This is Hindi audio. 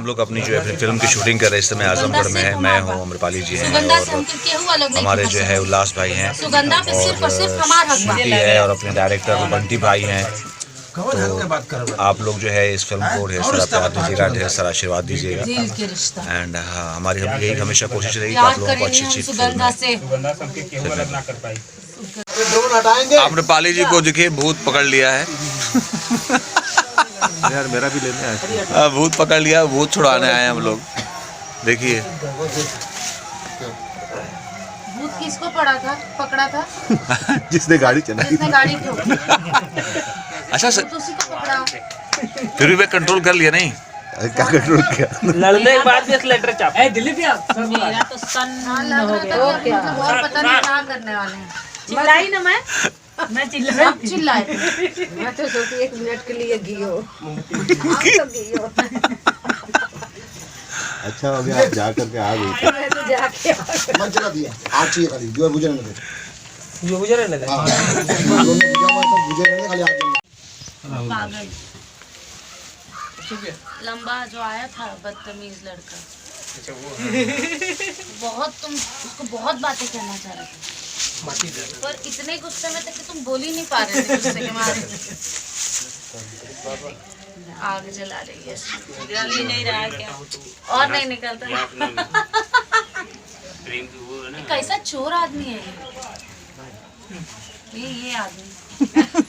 हम लोग अपनी जो है फिल्म की शूटिंग कर रहे हैं। इस समय आजमगढ़ में है, मैं हूँ, अमरपाली जी हैं और हमारे जो है उल्लास भाई हैं और श्रुति है और अपने डायरेक्टर बंटी भाई हैं। तो आप लोग जो है इस फिल्म को ढेर सारा प्यार दीजिएगा, ढेर सारा आशीर्वाद दीजिएगा एंड हमारी हम यही हमेशा कोशिश रहेगी कि आप लोगों को अच्छी आपने पाली जी को देखिए भूत पकड़ लिया है। यार मेरा भी लेने आया, भूत पकड़ लिया, भूत छुड़ाने आए हम लोग। देखिए भूत किसको पकड़ा था जिसने गाड़ी चलाई, जिसने गाड़ी ठोकी। अच्छा तो उसी को पकड़ा। फिर भी मैं कंट्रोल कर लिया नहीं। क्या कंट्रोल किया? लड़ने के बाद भी लेटर चाप दिलीप यार मेरा तो सन हो गया। और पता नहीं क्या करने वाले हैं। चिल्लाई ना मैं चिल्लाए। मैं तो सोची 1 मिनट के लिए घियो। अच्छा हो गया आप जा करके आ गई। मैं तो जाके मन चला दिया आज चाहिए खाली जो मुझे रहने दे, जो मुझे रहने लगा मुझे रहने खाली आज पागल लंबा जो आया था बदतमीज लड़का, बहुत तुम उसको बहुत बातें कहना चाह रहे थे पर इतने गुस्से में थे कि तुम बोल ही नहीं पा रहे थे गुस्से के मारे। आग जला रही है, जल ही नहीं रहा क्या और नहीं निकलता। कैसा चोर आदमी है ये आदमी।